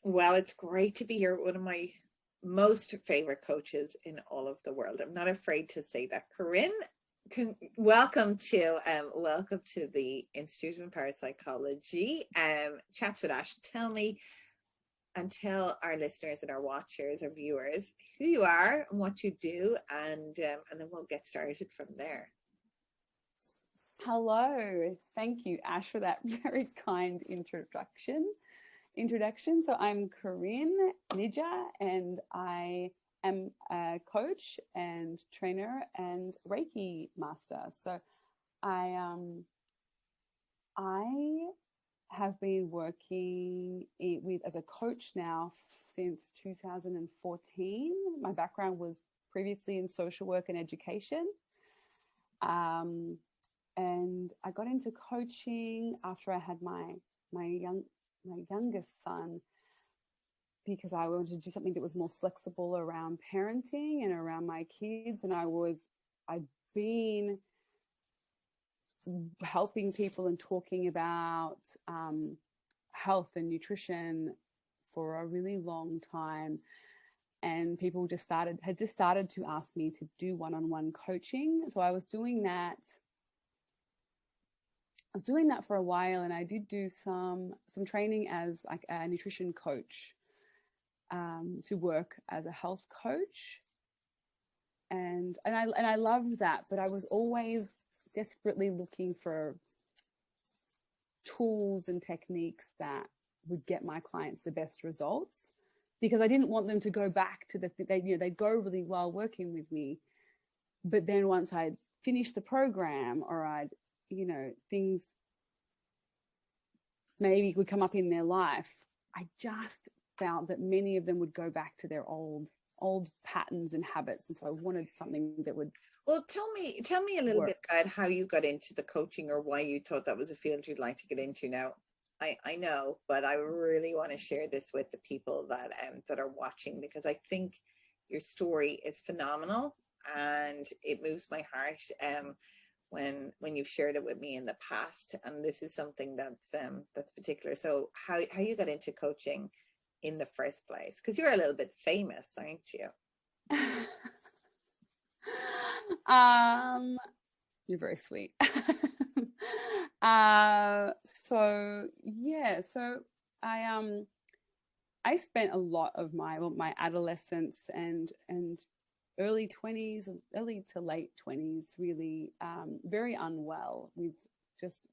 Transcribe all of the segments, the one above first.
Well, it's great to be here with one of my most favorite coaches in all of the world. I'm not afraid to say that. Corinne, welcome to the Institute of Parapsychology. Chats with Ash. Tell me and tell our listeners and our watchers, our viewers, who you are and what you do, and then we'll get started from there. Hello, thank you, Ash, for that very kind introduction. So I'm Corinne Nijjer, and I am a coach and trainer and Reiki master. So I have been working as a coach now since 2014. My background was previously in social work and education. And I got into coaching after I had my youngest son, because I wanted to do something that was more flexible around parenting and around my kids. And I'd been helping people and talking about health and nutrition for a really long time. And people had just started to ask me to do one-on-one coaching. So I was doing that for a while, and I did do some training as like a nutrition coach, to work as a health coach, and I loved that. But I was always desperately looking for tools and techniques that would get my clients the best results, because I didn't want them to go back to they'd go really well working with me, but then once I'd finished the program, or I'd things maybe would come up in their life, I just found that many of them would go back to their old patterns and habits. And so I wanted something that would. Well, tell me a little bit about how you got into the coaching, or why you thought that was a field you'd like to get into. Now, I know, but I really want to share this with the people that are watching, because I think your story is phenomenal and it moves my heart when you've shared it with me in the past. And this is something that's particular. So how you got into coaching in the first place, because you're a little bit famous, aren't you? You're very sweet. So I spent a lot of my adolescence and early to late 20s really very unwell. We've just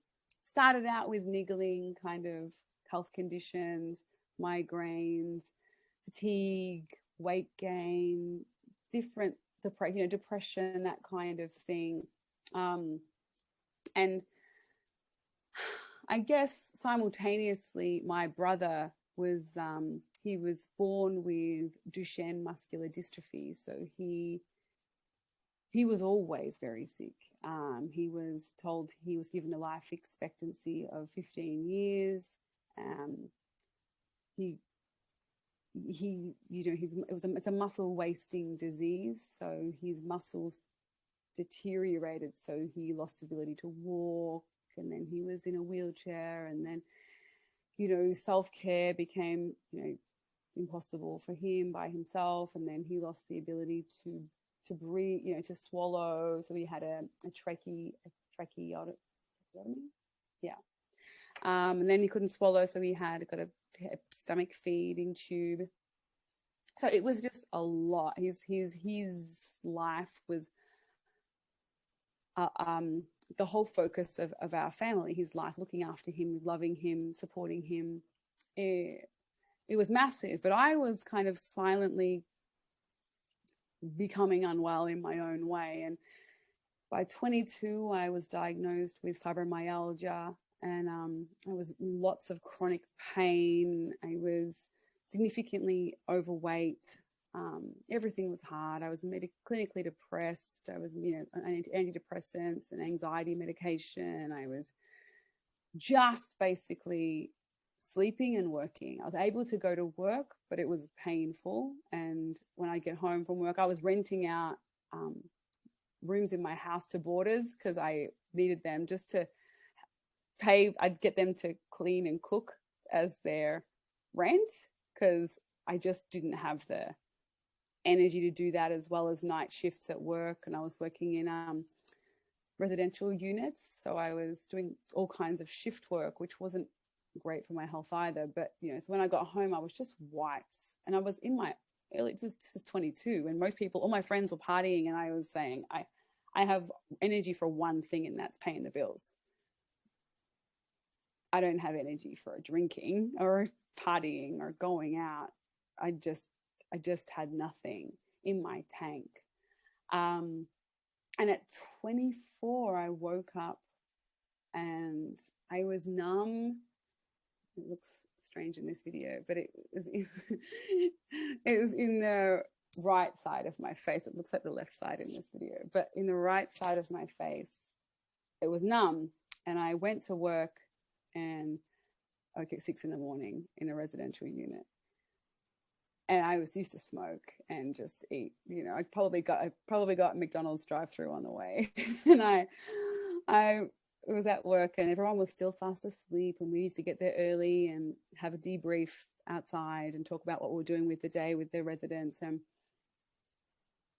started out with niggling kind of health conditions, migraines, fatigue, weight gain, different depression, that kind of thing. And I guess simultaneously, my brother was he was born with Duchenne muscular dystrophy, so he was always very sick. He was told he was given a life expectancy of 15 years. It's a muscle wasting disease, so his muscles deteriorated, so he lost the ability to walk, and then he was in a wheelchair, and then self-care became impossible for him by himself, and then he lost the ability to breathe, to swallow, so he had a tracheotomy, and then he couldn't swallow, so he got a stomach feeding tube. So it was just a lot. His life was the whole focus of our family. His life, looking after him, loving him, supporting him, it was massive. But I was kind of silently becoming unwell in my own way. And by 22, I was diagnosed with fibromyalgia, and I was in lots of chronic pain. I was significantly overweight. Everything was hard. I was clinically depressed. I was, on antidepressants and anxiety medication. I was just basically sleeping and working. I was able to go to work, but it was painful. And when I get home from work, I was renting out rooms in my house to boarders, because I needed them just to pay. I'd get them to clean and cook as their rent. because I just didn't have the energy to do that, as well as night shifts at work. And I was working in residential units, so I was doing all kinds of shift work, which wasn't great for my health either. But you know, so when I got home, I was just wiped, and I was in my early, this is 22, and most people, all my friends were partying, and I was saying, I have energy for one thing, and that's paying the bills. I don't have energy for drinking or partying or going out. I just had nothing in my tank. And at 24, I woke up and I was numb. It looks strange in this video, but it was in the right side of my face. It looks like the left side in this video, but in the right side of my face, it was numb. And I went to work, and like at 6 a.m. in a residential unit. And I was used to smoke and just eat. You know, I probably got McDonald's drive-through on the way, and I was at work, and everyone was still fast asleep, and we used to get there early and have a debrief outside and talk about what we're doing with the day with the residents. And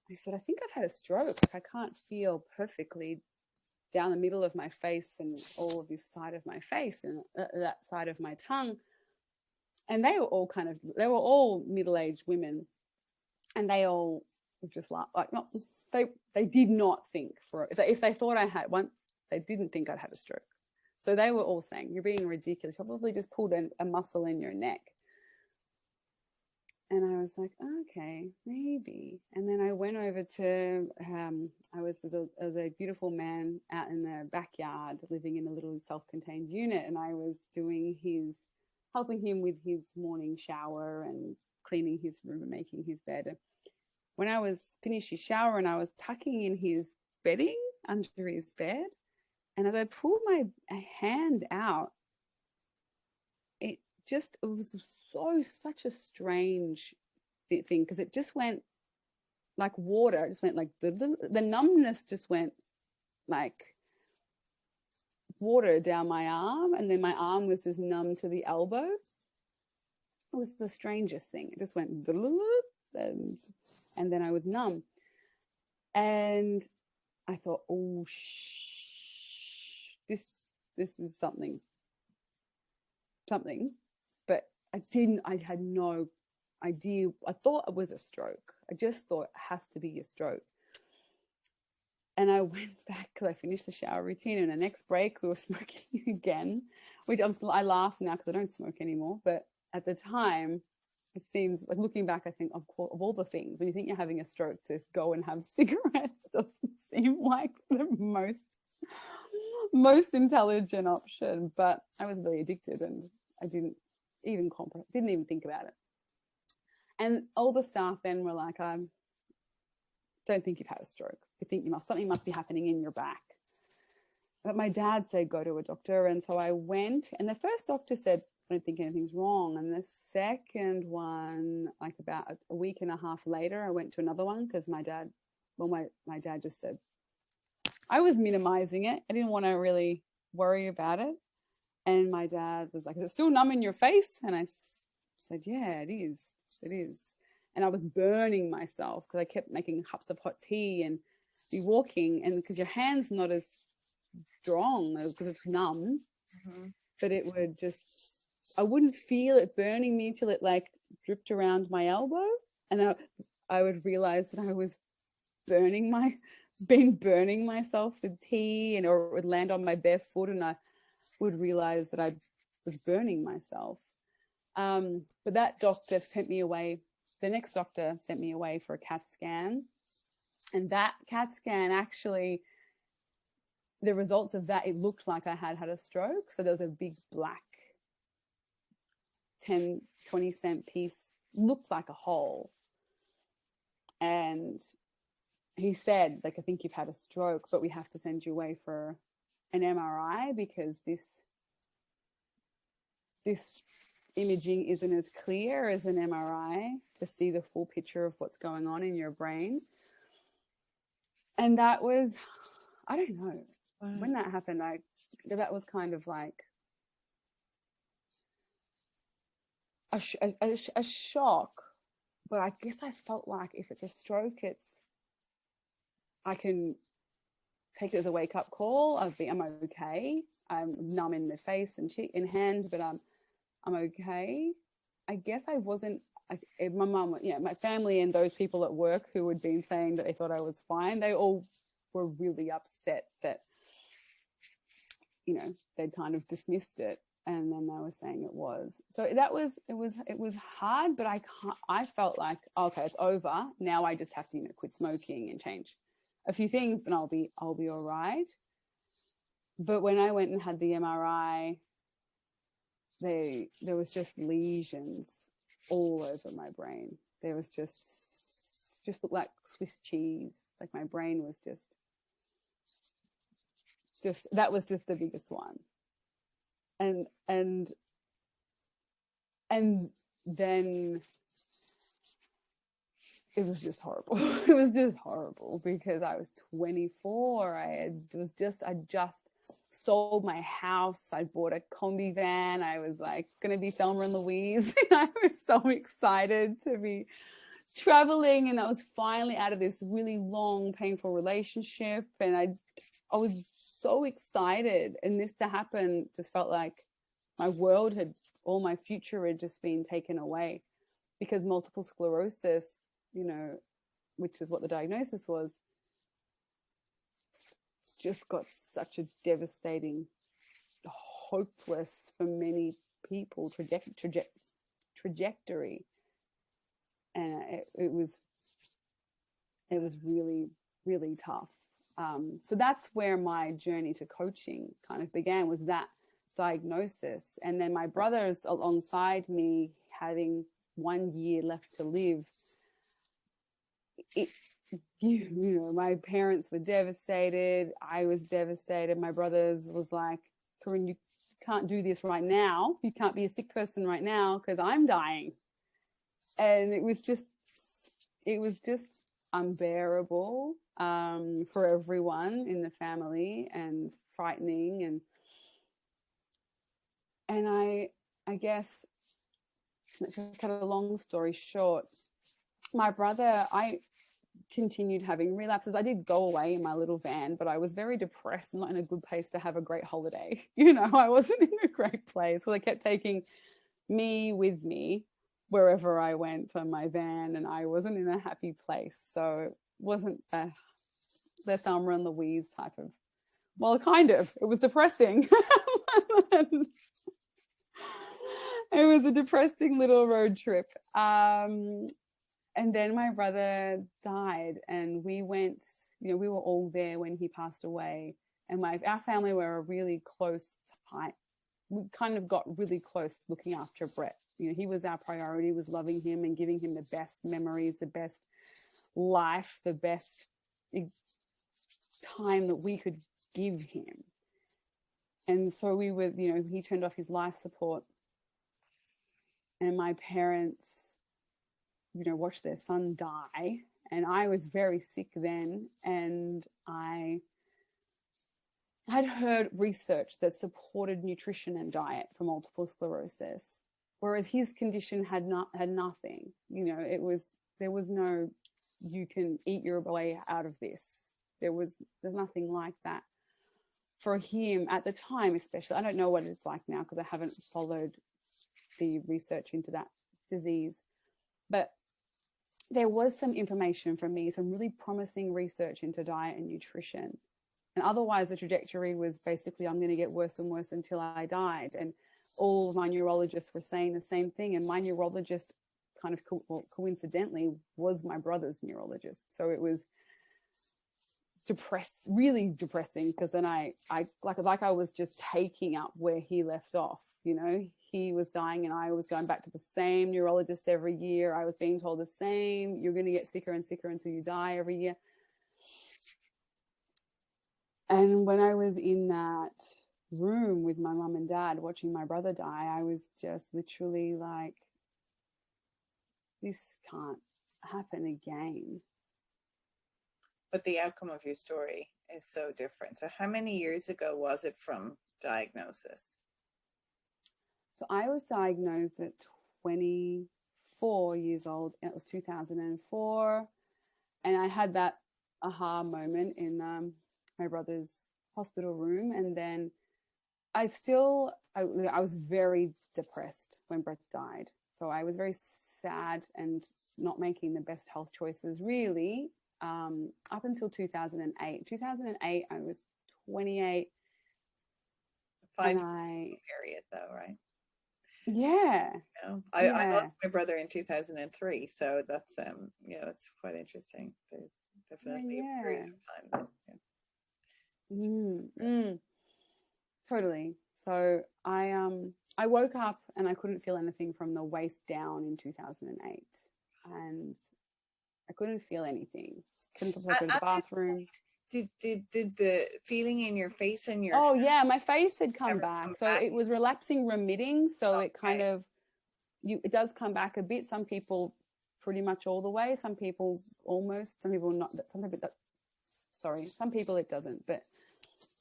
I said, I think I've had a stroke. Like, I can't feel perfectly down the middle of my face and all of this side of my face and that side of my tongue. And they were all middle-aged women, and they all just like not, they did not think for it. If they thought I had once, they didn't think I'd had a stroke. So they were all saying, you're being ridiculous. You probably just pulled a muscle in your neck. And I was like, okay, maybe. And then I went over to, there's a beautiful man out in the backyard living in a little self-contained unit. And I was helping him with his morning shower and cleaning his room and making his bed. And when I was finished his shower and I was tucking in his bedding under his bed, and as I pulled my hand out, it was such a strange thing, because it just went like water. It just went like the numbness just went like water down my arm, and then my arm was just numb to the elbow. It was the strangest thing. It just went and then I was numb, and I thought, oh this is something, but I had no idea. I thought it was a stroke. I just thought it has to be a stroke. And I went back because I finished the shower routine, and the next break we were smoking again, which I laugh now because I don't smoke anymore. But at the time, it seems like, looking back, I think of all the things, when you think you're having a stroke, to go and have cigarettes doesn't seem like the most intelligent option. But I was really addicted, and I didn't even think about it. And all the staff then were like, I don't think you've had a stroke. You think something must be happening in your back. But my dad said, go to a doctor. And so I went, and the first doctor said, I don't think anything's wrong. And the second one, like about a week and a half later, I went to another one, because my dad just said, I was minimizing it. I didn't want to really worry about it. And my dad was like, is it still numb in your face? And I said, yeah, it is. It is. And I was burning myself because I kept making cups of hot tea and be walking, and because your hand's not as strong because it's numb, but it would just, I wouldn't feel it burning me till it like dripped around my elbow, and then I would realize that I was burning myself with tea, or it would land on my bare foot, and I would realize that I was burning myself. But that doctor sent me away. The next doctor sent me away for a CAT scan. And that CAT scan, actually, the results of that, it looked like I had a stroke. So there was a big black 10, 20 cent piece, looked like a hole. And he said, like, I think you've had a stroke, but we have to send you away for an MRI, because this imaging isn't as clear as an MRI to see the full picture of what's going on in your brain. And that was, I don't know, when that happened, that was kind of like, a shock, but I guess I felt like if it's a stroke, I can take it as a wake-up call. I'm okay. I'm numb in the face and cheek and hand, but I'm okay. I guess I wasn't. My mum, my family and those people at work who had been saying that they thought I was fine, they all were really upset that, they'd kind of dismissed it, and then they were saying it was. So it was hard, but I felt like, okay, it's over. Now I just have to, quit smoking and change a few things, and I'll be all right. But when I went and had the MRI, there was just lesions all over my brain. There was just looked like Swiss cheese. Like my brain was just that was just the biggest one. And then it was just horrible. It was just horrible because I was 24. I just sold my house. I bought a combi van. I was like going to be Thelma and Louise. I was so excited to be traveling, and I was finally out of this really long, painful relationship. And I was so excited, and this to happen just felt like my world all my future had just been taken away, because multiple sclerosis, which is what the diagnosis was, just got such a devastating, hopeless for many people trajectory, and it was really, really tough. So that's where my journey to coaching kind of began, was that diagnosis. And then my brothers alongside me, having 1 year left to live, my parents were devastated. I was devastated. My brothers was like, Corinne, you can't do this right now. You can't be a sick person right now because I'm dying. And it was just unbearable for everyone in the family, and frightening. And I guess, to cut a long story short, my brother, I continued having relapses. I did go away in my little van, but I was very depressed and not in a good place to have a great holiday. I wasn't in a great place. So they kept taking me with me wherever I went on my van, and I wasn't in a happy place. So it wasn't the Thelma and Louise type of, well, kind of. It was depressing. It was a depressing little road trip. And then my brother died, and we went, we were all there when he passed away. And our family were a really close tight. We kind of got really close looking after Brett. He was our priority, was loving him and giving him the best memories, the best life, the best time that we could give him. And so we were, he turned off his life support, and my parents, watched their son die. And I was very sick then, and I had heard research that supported nutrition and diet for multiple sclerosis, whereas his condition had nothing. There was no, you can eat your way out of this. There's nothing like that for him at the time, especially. I don't know what it's like now because I haven't followed the research into that disease, but there was some information from me, some really promising research into diet and nutrition. And otherwise the trajectory was basically, I'm going to get worse and worse until I died. And all of my neurologists were saying the same thing. And my neurologist kind of coincidentally was my brother's neurologist. So it was really depressing, because then I was just taking up where he left off. He was dying and I was going back to the same neurologist every year. I was being told the same, you're going to get sicker and sicker until you die every year. And when I was in that room with my mum and dad watching my brother die, I was just literally like, this can't happen again. But the outcome of your story is so different. So how many years ago was it from diagnosis? So I was diagnosed at 24 years old, and it was 2004. And I had that aha moment in my brother's hospital room. And then I was very depressed when Brett died. So I was very sad and not making the best health choices, really, up until 2008. 2008, I was 28. Period, though, right? Yeah. I lost my brother in 2003, so that's it's quite interesting. There's definitely a period of time. Totally. So I woke up and I couldn't feel anything from the waist down in 2008, and I couldn't feel anything. Couldn't go to the bathroom. Did the feeling in your face and your my face had come back. So it was relapsing remitting. So it kind of it does come back a bit. Some people pretty much all the way. Some people almost. Some people not. Some people it doesn't. But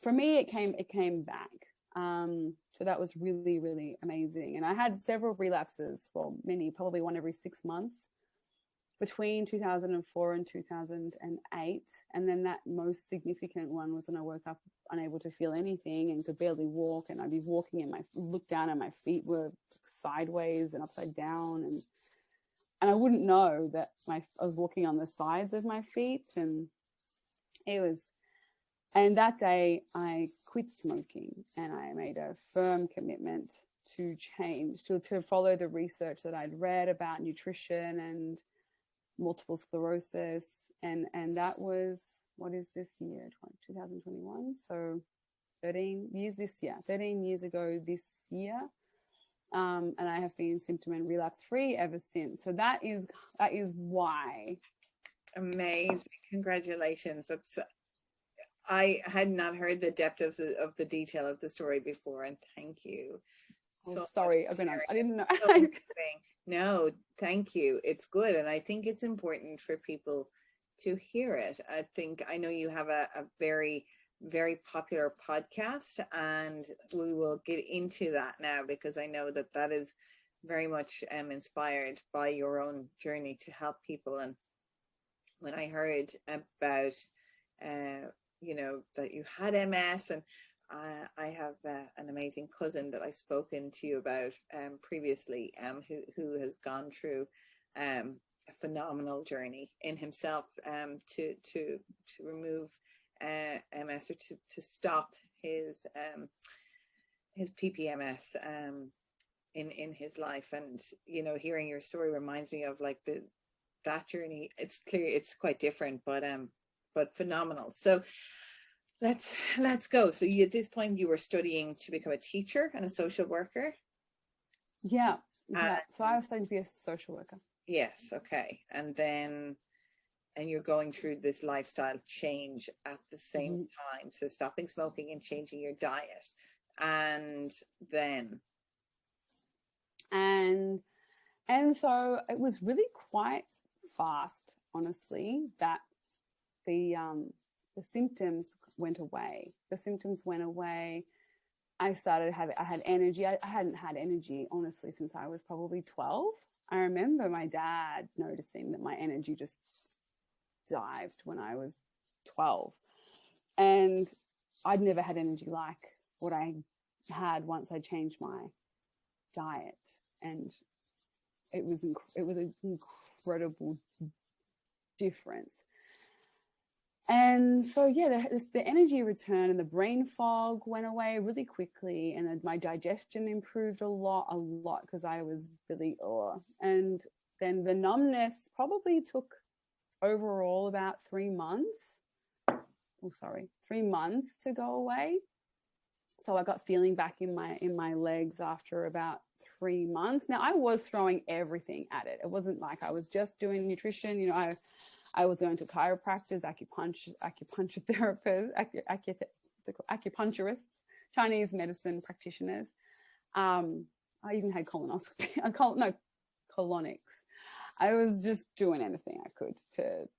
for me, it came back. So that was really, really amazing. And I had several relapses. Well, many, probably one every 6 months, between 2004 and 2008. And then that most significant one was when I woke up unable to feel anything and could barely walk. And I'd be walking and look down and my feet were sideways and upside down. And I wouldn't know that I was walking on the sides of my feet. And and that day I quit smoking, and I made a firm commitment to change, to follow the research that I'd read about nutrition and multiple sclerosis. And that was, what is this year? 2021. So 13 years this year, 13 years ago this year. And I have been symptom and relapse free ever since. So that is why. Amazing. Congratulations. I had not heard the depth of the detail of the story before, and thank you. Sorry, I didn't know. No, thank you. It's good, and I think it's important for people to hear it. I know you have a very, very popular podcast, and we will get into that now, because I know that is very much inspired by your own journey to help people. And when I heard about that you had MS, and I have an amazing cousin that I've spoken to you about previously, who has gone through a phenomenal journey in himself to remove MS, or to stop his PPMS in his life. And hearing your story reminds me of like that journey. It's clear it's quite different, but phenomenal. So let's go. So at this point you were studying to become a teacher and a social worker? Yeah. So I was studying to be a social worker. Yes. Okay. And you're going through this lifestyle change at the same time. So stopping smoking and changing your diet. And then? And so it was really quite fast, honestly, that the symptoms went away. I had energy. I hadn't had energy, honestly, since I was probably 12. I remember my dad noticing that my energy just dived when I was 12. And I'd never had energy like what I had once I changed my diet. And it was an incredible difference. And so, the energy returned, and the brain fog went away really quickly, and my digestion improved a lot, because I was really and then the numbness probably took overall about 3 months. 3 months to go away. So I got feeling back in my legs after about 3 months. Now I was throwing everything at it. It wasn't like I was just doing nutrition. I was going to chiropractors, acupuncture therapists, acupuncturists, Chinese medicine practitioners. I even had colonoscopy, colonics. I was just doing anything I could that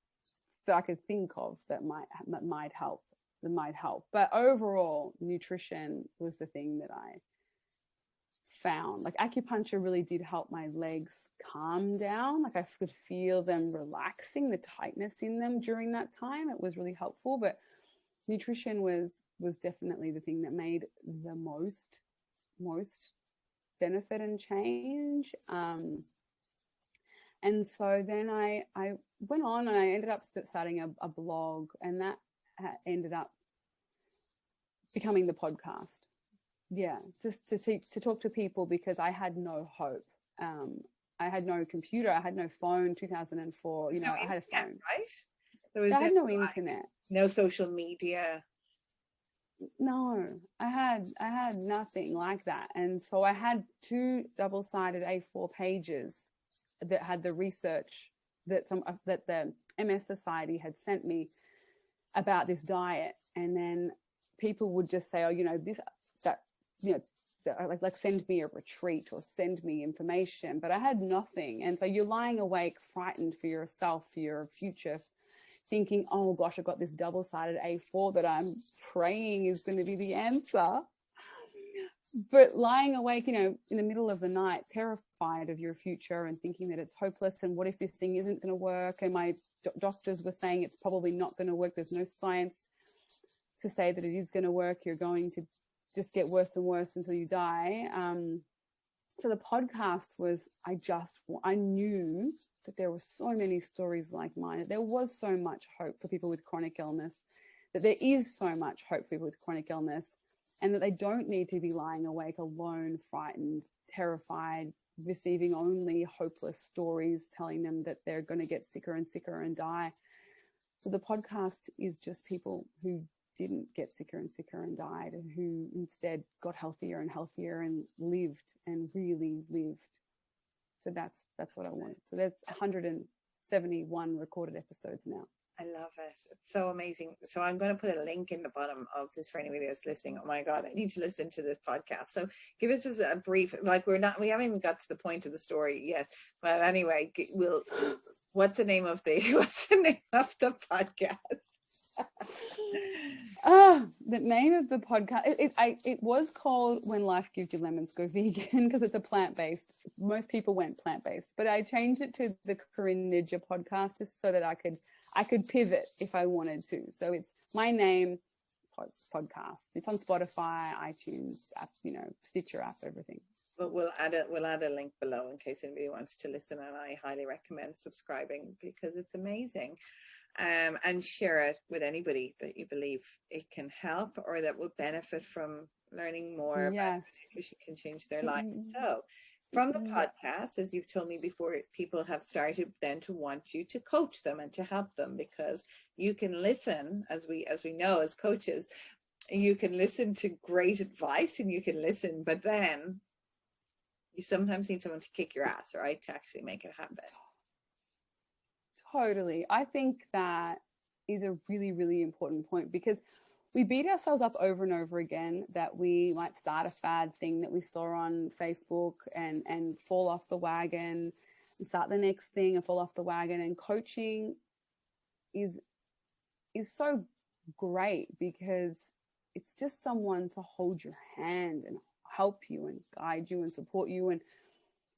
I could think of that might help. But overall, nutrition was the thing that I found. Like acupuncture really did help my legs calm down. Like I could feel them relaxing, the tightness in them during that time. It was really helpful. But nutrition was definitely the thing that made the most benefit and change. And so then I went on and I ended up starting a blog, and that ended up becoming the podcast. Yeah, just to talk to people, because I had no hope. I had no computer, I had no phone. 2004, you know, I had a phone, right? I had no internet, no social media. No, I had nothing like that. And so I had 2 double-sided A4 pages that had the research that the MS Society had sent me about this diet. And then people would just say, oh, you know, like send me a retreat or send me information, but I had nothing. And so you're lying awake, frightened for yourself, for your future, thinking, oh gosh, I've got this double-sided A4 that I'm praying is going to be the answer. But lying awake, you know, in the middle of the night, terrified of your future and thinking that it's hopeless, and what if this thing isn't going to work? And my doctors were saying it's probably not going to work. There's no science to say that it is going to work. You're going to just get worse and worse until you die. So the podcast was, I knew that there were so many stories like mine, that there was so much hope for people with chronic illness, that there is so much hope for people with chronic illness, and that they don't need to be lying awake alone, frightened, terrified, receiving only hopeless stories telling them that they're going to get sicker and sicker and die. So the podcast is just people who didn't get sicker and sicker and died, and who instead got healthier and healthier and lived, and really lived. So that's what I want. So there's 171 recorded episodes now. I love it. It's so amazing. So I'm going to put a link in the bottom of this for anybody that's listening. Oh my God, I need to listen to this podcast. So give us just a brief, like we haven't even got to the point of the story yet. But anyway, what's the name of the podcast? The name of the podcast, it was called When Life Gives You Lemons, Go Vegan, because it's a plant-based. Most people went plant-based, but I changed it to the Corinne Nijjer podcast just so that I could pivot if I wanted to. So it's my name podcast. It's on Spotify, iTunes app, you know, Stitcher app, everything. But we'll add a link below in case anybody wants to listen, and I highly recommend subscribing because it's amazing. And share it with anybody that you believe it can help or that will benefit from learning more about nutrition can change their life. So from the podcast, as you've told me before, people have started then to want you to coach them and to help them, because you can listen, as we know as coaches, you can listen to great advice and you can listen, but then you sometimes need someone to kick your ass, right, to actually make it happen. Totally. I think that is a really, really important point, because we beat ourselves up over and over again that we might start a fad thing that we saw on Facebook and fall off the wagon and start the next thing and fall off the wagon. And coaching is so great because it's just someone to hold your hand and help you and guide you and support you and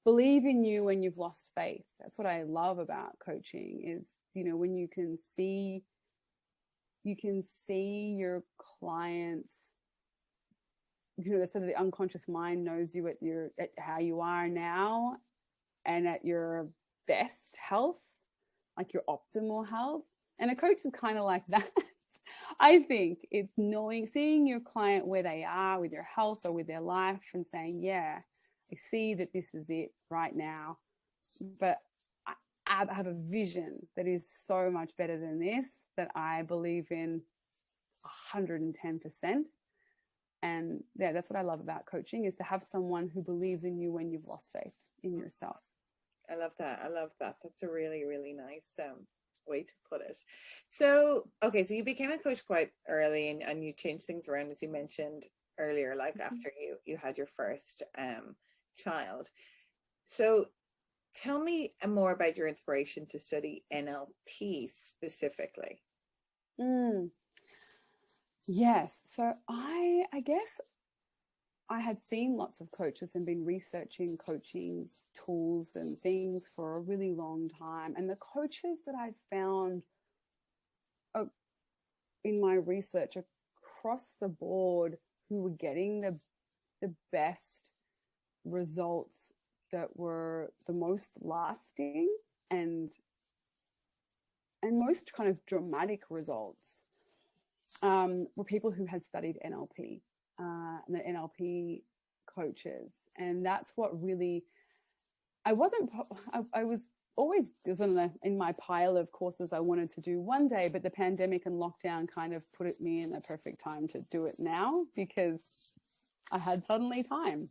believe in you when you've lost faith. That's what I love about coaching is, you know, when you can see your clients, you know, so that the unconscious mind knows you at how you are now and at your best health, like your optimal health. And a coach is kind of like that. I think it's seeing your client where they are with their health or with their life and saying, yeah, I see that this is it right now, but I have a vision that is so much better than this, that I believe in 110%. And yeah, that's what I love about coaching, is to have someone who believes in you when you've lost faith in yourself. I love that. That's a really, really nice way to put it. So, okay, so you became a coach quite early and you changed things around, as you mentioned earlier, like after you had your first child. So tell me more about your inspiration to study NLP specifically. Yes. So I guess I had seen lots of coaches and been researching coaching tools and things for a really long time. And the coaches that I found in my research across the board who were getting the best results, that were the most lasting and most kind of dramatic results, were people who had studied NLP, and the NLP coaches. And that's what really, I was always in my pile of courses I wanted to do one day, but the pandemic and lockdown kind of put me in the perfect time to do it now, because I had suddenly time.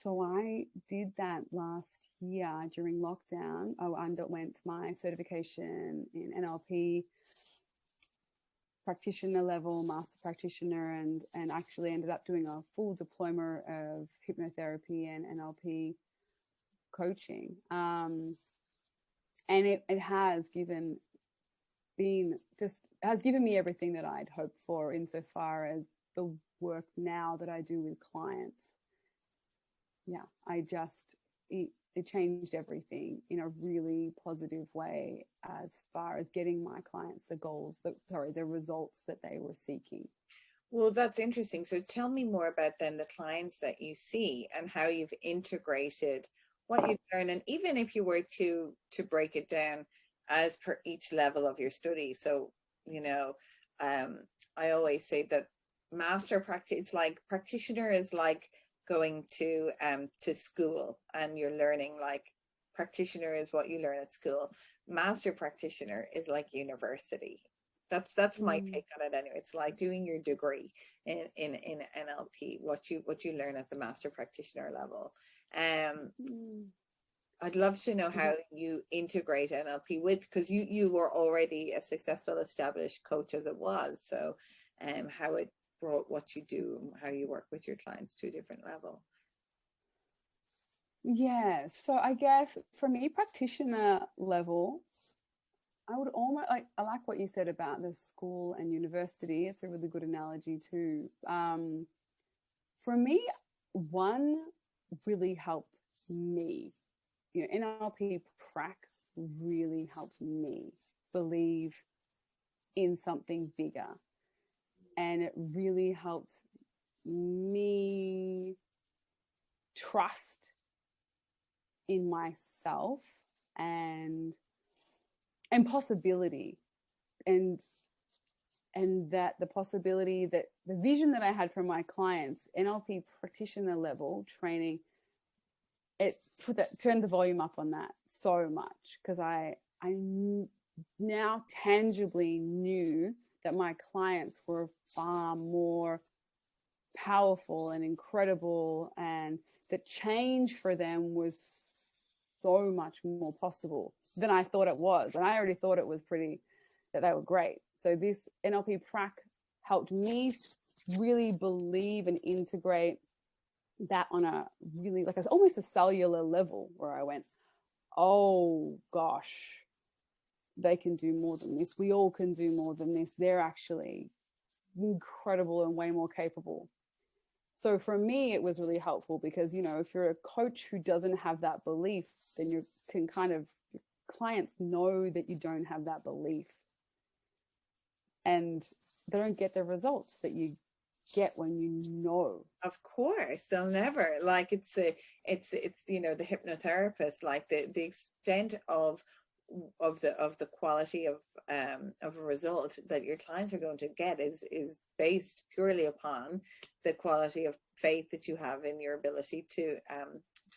So I did that last year during lockdown. I underwent my certification in NLP, practitioner level, master practitioner, and actually ended up doing a full diploma of hypnotherapy and NLP coaching. And it has given me everything that I'd hoped for insofar as the work now that I do with clients. Yeah, it changed everything in a really positive way as far as getting my clients the results that they were seeking. Well, that's interesting. So tell me more about then the clients that you see and how you've integrated what you learn. And even if you were to break it down as per each level of your study. So, I always say that it's like practitioner is like going to school, and you're learning, like, practitioner is what you learn at school. Master practitioner is like university. That's my take on it anyway. It's like doing your degree in NLP, what you learn at the master practitioner level. I'd love to know how you integrate NLP because you were already a successful established coach as it was. So how it brought what you do, how you work with your clients to a different level. Yeah, so I guess for me, practitioner level, I would almost I like what you said about the school and university. It's a really good analogy too. For me, one really helped me. NLP prac really helped me believe in something bigger. And it really helped me trust in myself and possibility, and that the possibility, that the vision that I had from my clients, NLP practitioner level training, it turned the volume up on that so much, because I now tangibly knew that my clients were far more powerful and incredible, and the change for them was so much more possible than I thought it was. And I already thought it was that they were great. So this NLP prac helped me really believe and integrate that on a really, like, almost a cellular level, where I went, oh gosh, they can do more than this. We all can do more than this. They're actually incredible and way more capable. So for me, it was really helpful because, if you're a coach who doesn't have that belief, then your clients know that you don't have that belief, and they don't get the results that you get when you know. Of course, they'll never, like, it's the hypnotherapist, like the extent of the quality of a result that your clients are going to get is based purely upon the quality of faith that you have in your ability to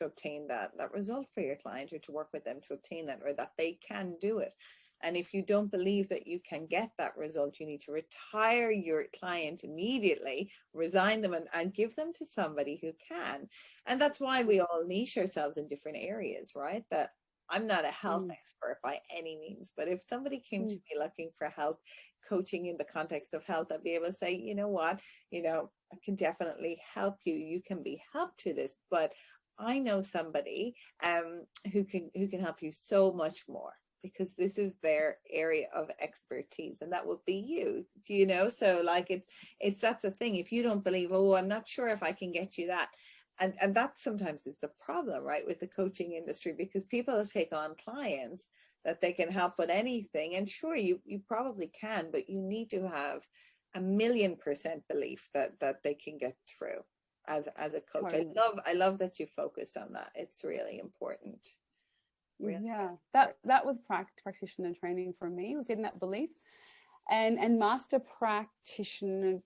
obtain that result for your client, or to work with them to obtain that, or that they can do it. And if you don't believe that you can get that result, you need to retire your client immediately, resign them, and give them to somebody who can. And that's why we all niche ourselves in different areas, right? That I'm not a health expert by any means, but if somebody came to me looking for help coaching in the context of health, I'd be able to say, you know what, I can definitely help you. You can be helped to this, but I know somebody who can help you so much more. because this is their area of expertise, and that would be you, you know. So like it's that's the thing. If you don't believe, oh, I'm not sure if I can get you that, and that sometimes is the problem, right, with the coaching industry, because people take on clients that they can help with anything, and sure, you probably can, but you need to have 1,000,000% belief that they can get through as a coach. Totally. I love that you focused on that. It's really important. Really. Yeah, that was practitioner training for me, was in that belief, and master practitioner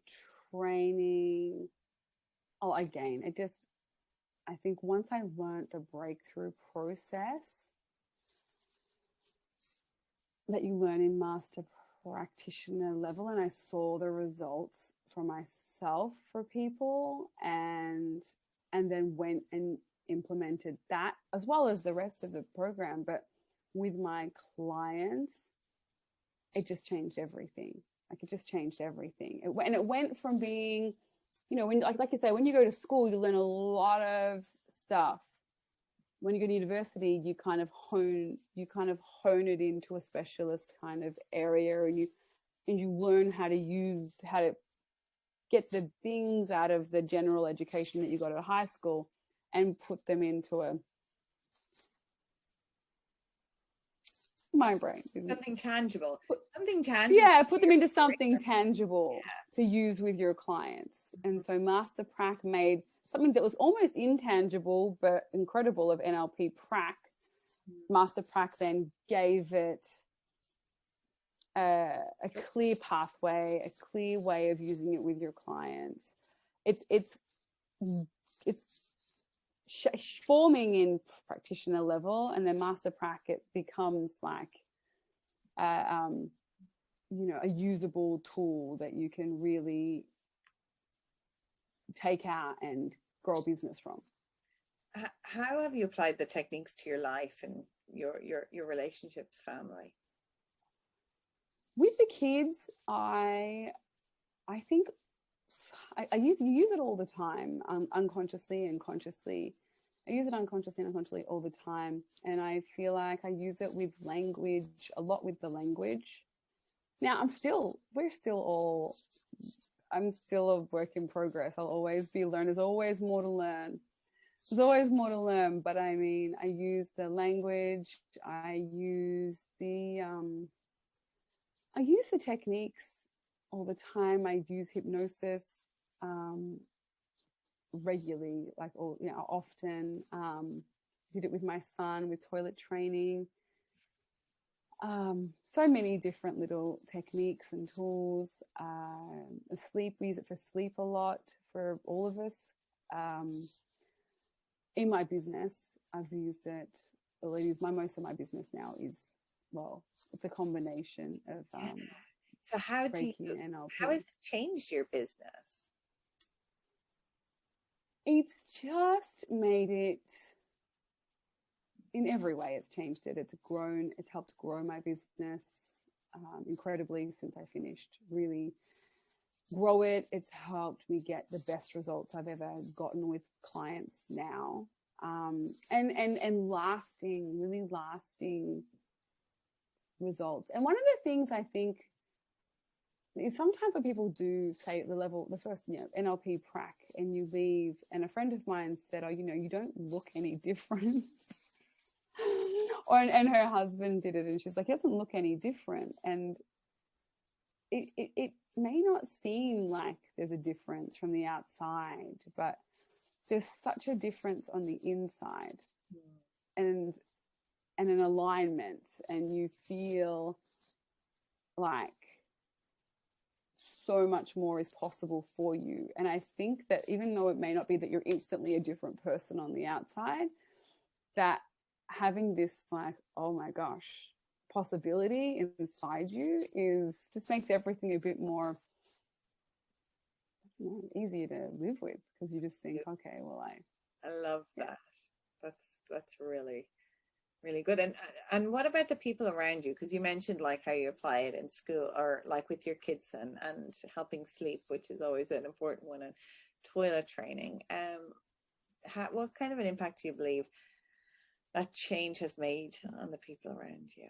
training. Oh, again, I think once I learned the breakthrough process that you learn in master practitioner level, and I saw the results for myself for people, and then went and implemented that as well as the rest of the program, but with my clients, it just changed everything. Like, it just changed everything. It went from being, you know, when like you say, when you go to school, you learn a lot of stuff. When you go to university, you kind of hone it into a specialist kind of area, and you learn how to get the things out of the general education that you got at high school and put them into my brain. Something tangible. Yeah, put them into something tangible to use with your clients. And so Master Prac made something that was almost intangible but incredible of NLP Prac. Master Prac then gave it a clear pathway, a clear way of using it with your clients. It's forming in practitioner level, and then Master Prac, it becomes like you know, a usable tool that you can really take out and grow a business from. How have you applied the techniques to your life and your relationships, family? With the kids, I think you use it all the time, unconsciously and consciously. I use it unconsciously and unconsciously all the time, and I feel like I use it with language, a lot with the language. Now I'm still a work in progress. I'll always be learning. There's always more to learn. But I mean, I use the language. I use the techniques all the time. I use hypnosis regularly, often. Did it with my son with toilet training. So many different little techniques and tools. Sleep, we use it for sleep a lot for all of us. In my business, I've used it. Most of my business now is, well, it's a combination of so how Reiki and NLP. How has it changed your business? It's just made it, in every way it's changed it. It's helped grow my business incredibly since I finished. Really grow it. It's helped me get the best results I've ever gotten with clients now. And lasting, really lasting results. And one of the things I think is sometimes when people do say the first, NLP prac, and you leave, and a friend of mine said, oh, you don't look any different. And her husband did it, and she's like, he doesn't look any different. And it may not seem like there's a difference from the outside, but there's such a difference on the inside, and an alignment, and you feel like so much more is possible for you. And I think that even though it may not be that you're instantly a different person on the outside, that having this like, oh my gosh, possibility inside you just makes everything a bit more easier to live with, because you just think, okay, well, I love that. That's really, really good. And what about the people around you? Because you mentioned like how you apply it in school, or like with your kids, and helping sleep, which is always an important one, and toilet training. What kind of an impact do you believe that change has made on the people around you?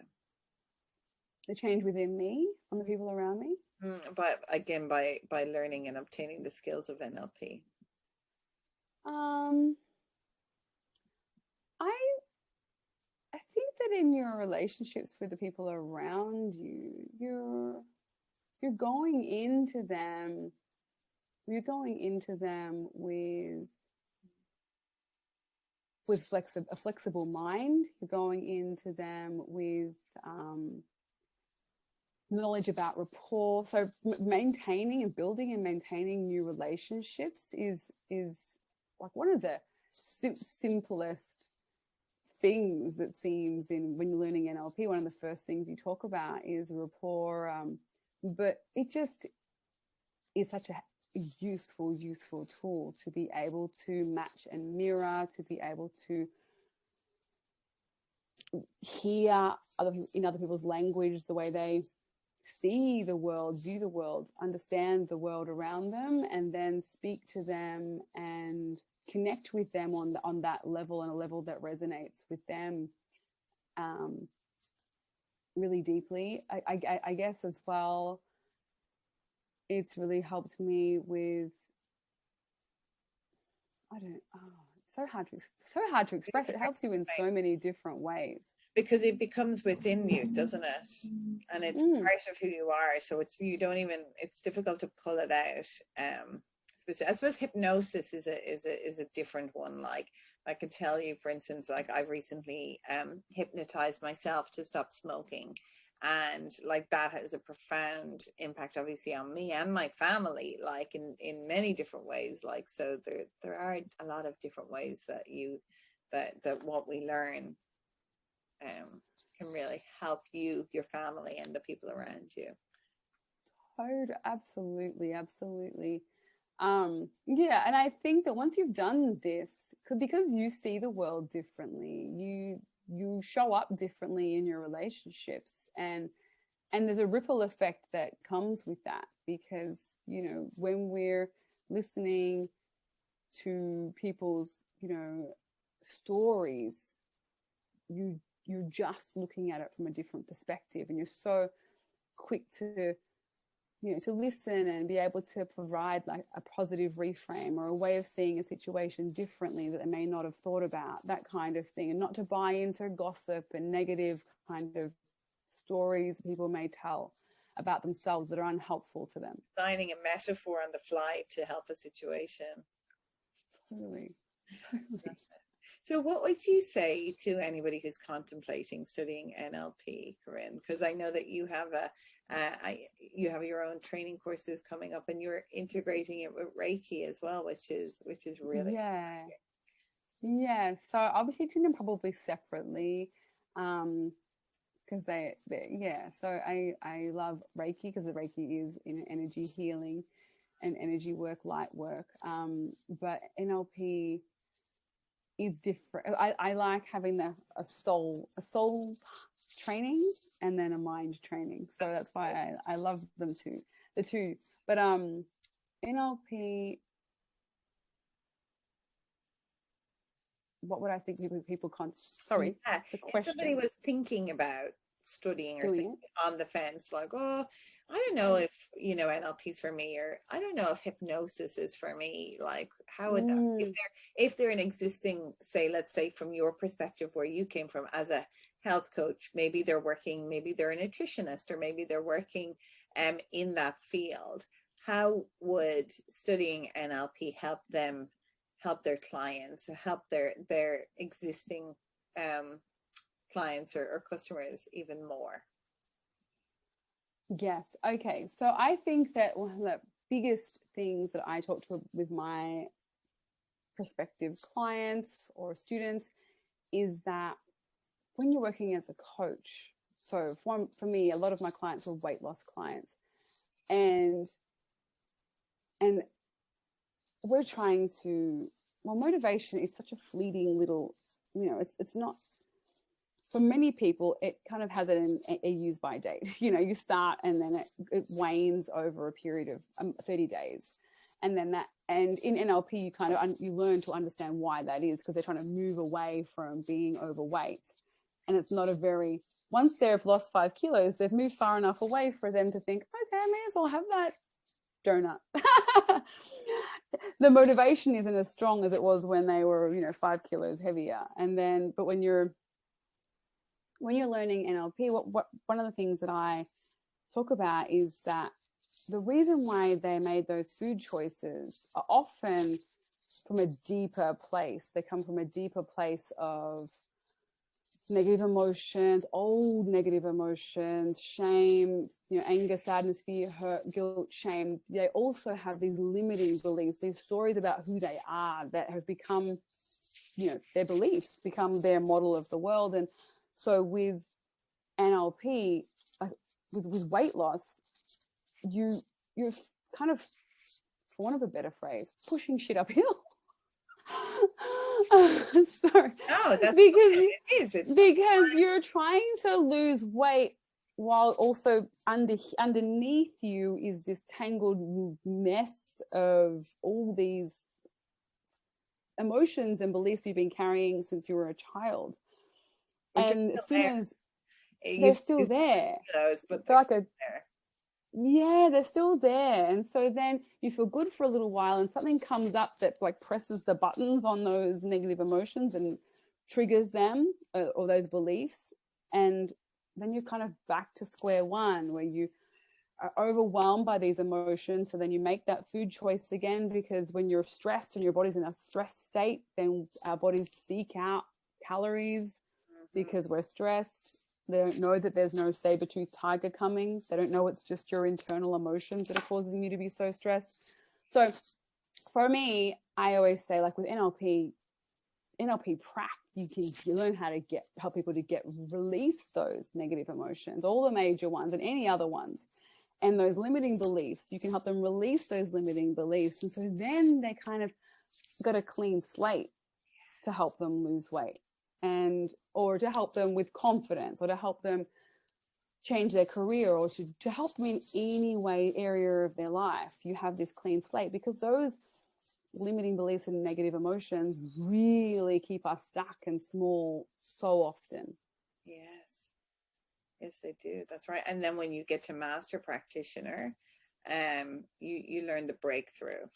the change within me, on the people around me? But again, by learning and obtaining the skills of NLP. I think that in your relationships with the people around you, you're going into them with a flexible mind. You're going into them with knowledge about rapport. So maintaining and building and maintaining new relationships is like one of the simplest things that seems in when you're learning NLP. One of the first things you talk about is rapport, but it just is such a useful tool to be able to match and mirror, to be able to hear in other people's language, the way they see the world, view the world, understand the world around them, and then speak to them and connect with them on that level, and a level that resonates with them really deeply. I guess as well, it's really helped me with, it's so hard to express. It helps you in so many different ways. Because it becomes within you, doesn't it? And it's part of who you are. So it's difficult to pull it out. I suppose hypnosis is a different one. Like I could tell you, for instance, like I've recently hypnotized myself to stop smoking. And like that has a profound impact, obviously, on me and my family, like in many different ways. Like, so there are a lot of different ways that that what we learn can really help you, your family, and the people around you. Absolutely. Yeah, and I think that once you've done this, because you see the world differently, you show up differently in your relationships, and there's a ripple effect that comes with that, because when we're listening to people's stories, you're just looking at it from a different perspective, and you're so quick to listen and be able to provide like a positive reframe or a way of seeing a situation differently that they may not have thought about, that kind of thing, and not to buy into gossip and negative kind of stories people may tell about themselves that are unhelpful to them. Finding a metaphor on the fly to help a situation. Totally. So what would you say to anybody who's contemplating studying NLP, Corinne? Because I know that you have you have your own training courses coming up, and you're integrating it with Reiki as well, which is really yeah. So I'll be teaching them probably separately, because So I love Reiki because the Reiki is energy healing and energy work, light work. But NLP is different. I like having a soul training and then a mind training. So that's why I love them too, the two. But NLP, what would I think people sorry, the question. If somebody was thinking about studying or thinking on the fence, like, oh, I don't know if NLP's for me, or I don't know if hypnosis is for me, like how would that, if they're an existing, let's say from your perspective where you came from as a health coach, maybe they're a nutritionist, or maybe they're working in that field, how would studying NLP help their clients, help their existing clients or customers even more? Yes. Okay. So I think that one of the biggest things that I talk to with my prospective clients or students is that when you're working as a coach, so for me, a lot of my clients are weight loss clients, and we're trying to, motivation is such a fleeting little, it's not, for many people, it kind of has a use by date. You start and then it wanes over a period of 30 days. And then and in NLP, you learn to understand why that is, because they're trying to move away from being overweight. And it's not a very once they've lost 5 kilos, they've moved far enough away for them to think, okay, I may as well have that donut. The motivation isn't as strong as it was when they were, 5 kilos heavier. And then, but when you're learning NLP, what one of the things that I talk about is that the reason why they made those food choices are often from a deeper place. They come from a deeper place of negative emotions, old negative emotions, shame, anger, sadness, fear, hurt, guilt, shame. They also have these limiting beliefs, these stories about who they are that have become, their beliefs, become their model of the world. And so with NLP, with weight loss, you're kind of, for want of a better phrase, pushing shit uphill. Sorry. No, that's because you're trying to lose weight while also underneath you is this tangled mess of all these emotions and beliefs you've been carrying since you were a child. And as soon as they're still there, but they're still there. And so then you feel good for a little while and something comes up that like presses the buttons on those negative emotions and triggers them or those beliefs. And then you're kind of back to square one where you are overwhelmed by these emotions. So then you make that food choice again, because when you're stressed and your body's in a stress state, then our bodies seek out calories because we're stressed. They don't know that there's no saber-toothed tiger coming. They don't know it's just your internal emotions that are causing you to be so stressed. So for me, I always say, like with NLP you learn how to help people to release those negative emotions, all the major ones and any other ones. And those limiting beliefs, you can help them release those limiting beliefs. And so then they kind of got a clean slate to help them lose weight, or to help them with confidence, or to help them change their career, or to help them in any area of their life. You have this clean slate, because those limiting beliefs and negative emotions really keep us stuck and small so often. Yes, they do. That's right. And then when you get to master practitioner, you learn the breakthrough.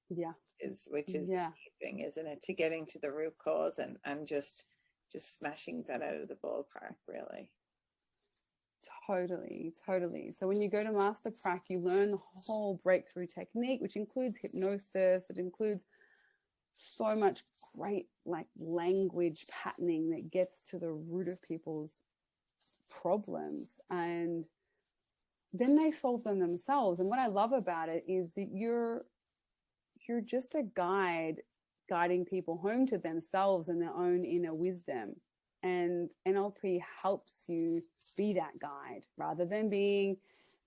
Which is the key thing, isn't it? To getting to the root cause and just smashing that out of the ballpark, really. Totally. So when you go to Master Prac, you learn the whole breakthrough technique, which includes hypnosis. It includes so much great language patterning that gets to the root of people's problems, and then they solve them themselves. And what I love about it is that you're just a guiding people home to themselves and their own inner wisdom. And NLP helps you be that guide rather than being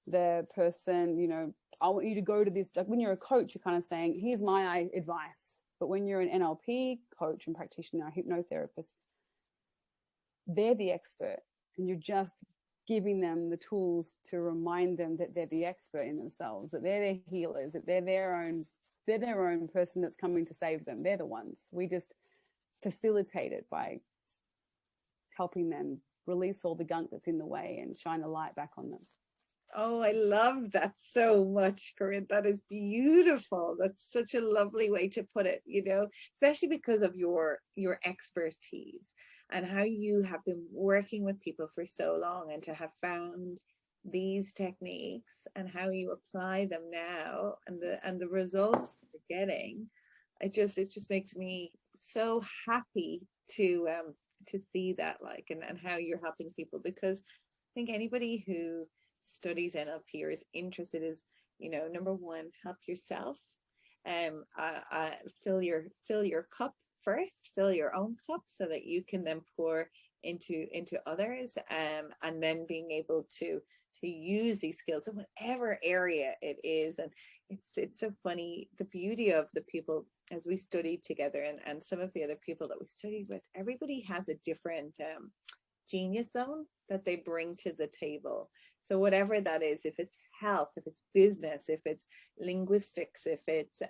the person, I want you to go to this. Like when you're a coach, you're kind of saying, here's my advice. But when you're an NLP coach and practitioner, hypnotherapist, they're the expert, and you're just giving them the tools to remind them that they're the expert in themselves, that they're their healers, that they're their own person that's coming to save them. They're the ones. We just facilitate it by helping them release all the gunk that's in the way and shine a light back on them. Oh, I love that so much, Corinne. That is beautiful. That's such a lovely way to put it, especially because of your expertise and how you have been working with people for so long, and to have found these techniques and how you apply them now and the results you're getting. It just makes me so happy to see that, and how you're helping people, because I think anybody who studies NLP or is interested is, number one, help yourself, fill your cup first, fill your own cup so that you can then pour into others, and then being able to use these skills in whatever area it is. And it's so funny, the beauty of the people as we studied together, and some of the other people that we studied with, everybody has a different genius zone that they bring to the table. So whatever that is, if it's health, if it's business, if it's linguistics, if it's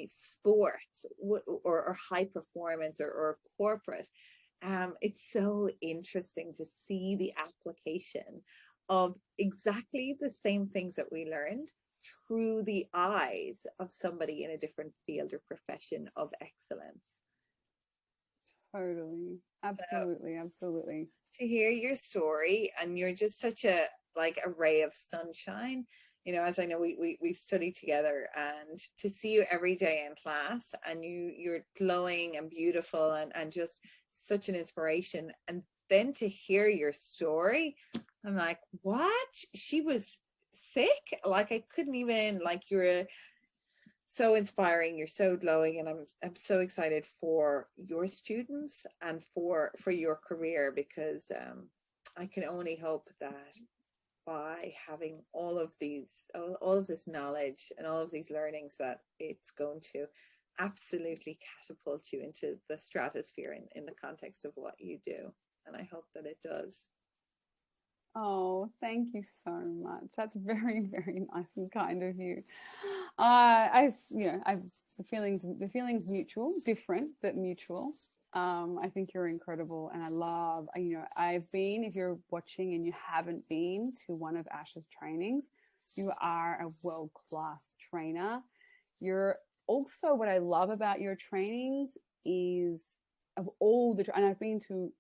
sports, or high performance, or corporate, it's so interesting to see the application of exactly the same things that we learned through the eyes of somebody in a different field or profession of excellence. Totally. Absolutely. Absolutely. To hear your story, and you're just such a like a ray of sunshine, you know, as I know we've studied together, and to see you every day in class, and you're glowing and beautiful and just such an inspiration. And then to hear your story, I'm like, what? She was sick? Like, I couldn't even, like, you're so inspiring, you're so glowing, and I'm so excited for your students and for your career, because I can only hope that by having all of this knowledge and all of these learnings, that it's going to absolutely catapult you into the stratosphere in the context of what you do. And I hope that it does. Oh, thank you so much. That's very, very nice and kind of you. I've the feelings mutual, different but mutual. I think you're incredible, and I love, I've been, if you're watching and you haven't been to one of Ash's trainings, you are a world-class trainer. You're also, what I love about your trainings is, of all the, and I've been to,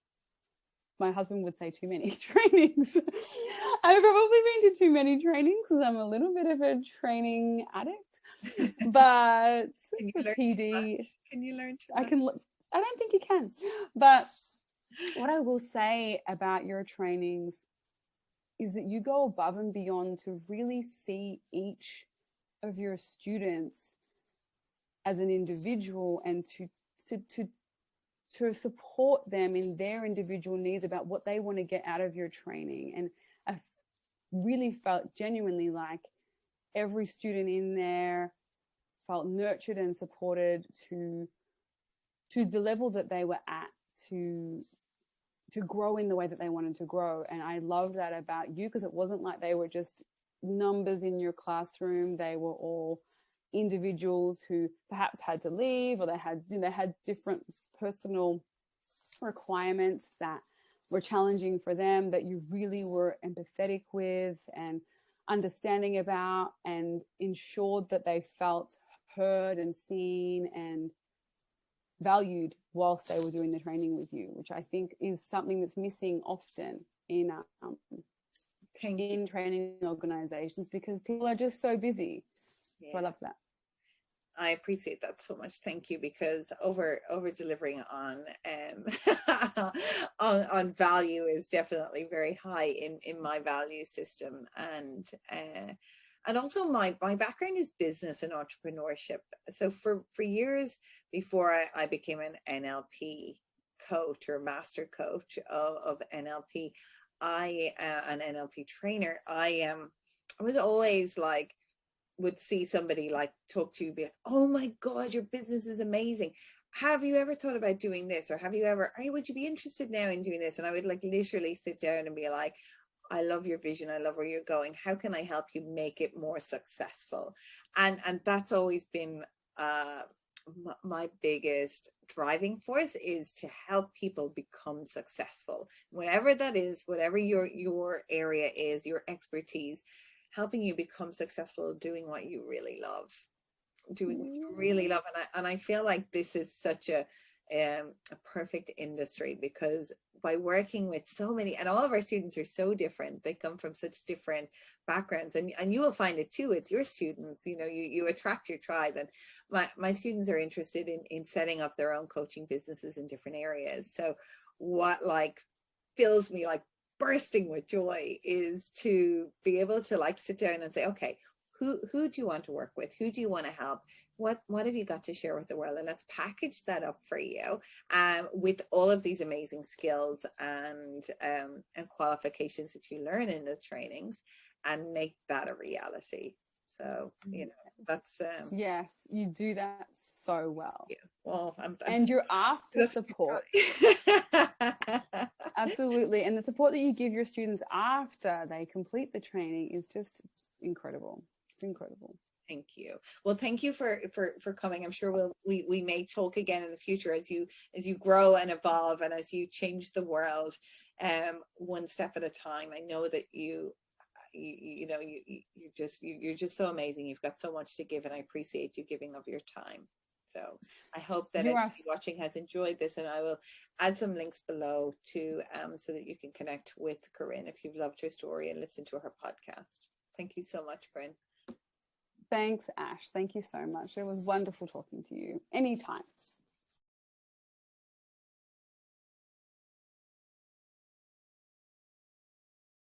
my husband would say, too many trainings. I've probably been to too many trainings because I'm a little bit of a training addict. But Can you for learn PD, can you learn too much? I don't think you can. But what I will say about your trainings is that you go above and beyond to really see each of your students as an individual, and to support them in their individual needs about what they want to get out of your training. And I really felt genuinely like every student in there felt nurtured and supported to the level that they were at, to grow in the way that they wanted to grow. And I love that about you, because it wasn't like they were just numbers in your classroom. They were all individuals who perhaps had to leave, or they had different personal requirements that were challenging for them, that you really were empathetic with and understanding about, and ensured that they felt heard and seen and valued whilst they were doing the training with you, which I think is something that's missing often in training organizations, because people are just so busy. Yeah. So I love that. I appreciate that so much. Thank you, because over delivering on on value is definitely very high in my value system. And also my background is business and entrepreneurship. So for years before I became an NLP coach or master coach of NLP, an NLP trainer, I was always like, would see somebody like talk to you, be like, oh my God, your business is amazing. Have you ever thought about doing this? Or would you be interested now in doing this? And I would like literally sit down and be like, I love your vision. I love where you're going. How can I help you make it more successful? And that's always been my biggest driving force, is to help people become successful, whatever that is, whatever your area is, your expertise, helping you become successful doing what you really love, and I feel like this is such a perfect industry, because by working with so many, and all of our students are so different, they come from such different backgrounds, and you will find it too with your students. You attract your tribe, and my students are interested in setting up their own coaching businesses in different areas. So what like fills me like bursting with joy is to be able to like sit down and say, okay, who do you want to work with? Who do you want to help? What have you got to share with the world? And let's package that up for you with all of these amazing skills and qualifications that you learn in the trainings, and make that a reality. So, that's yes, you do that so well. Yeah. Well, and you're after support. Absolutely. And the support that you give your students after they complete the training is just incredible. It's incredible. Thank you. Well, thank you for coming. I'm sure we may talk again in the future as you grow and evolve and as you change the world, one step at a time. I know that you're just so amazing. You've got so much to give, and I appreciate you giving of your time. So I hope that everybody watching has enjoyed this, and I will add some links below to so that you can connect with Corinne if you've loved her story and listen to her podcast. Thank you so much, Corinne. Thanks, Ash. Thank you so much. It was wonderful talking to you. Anytime.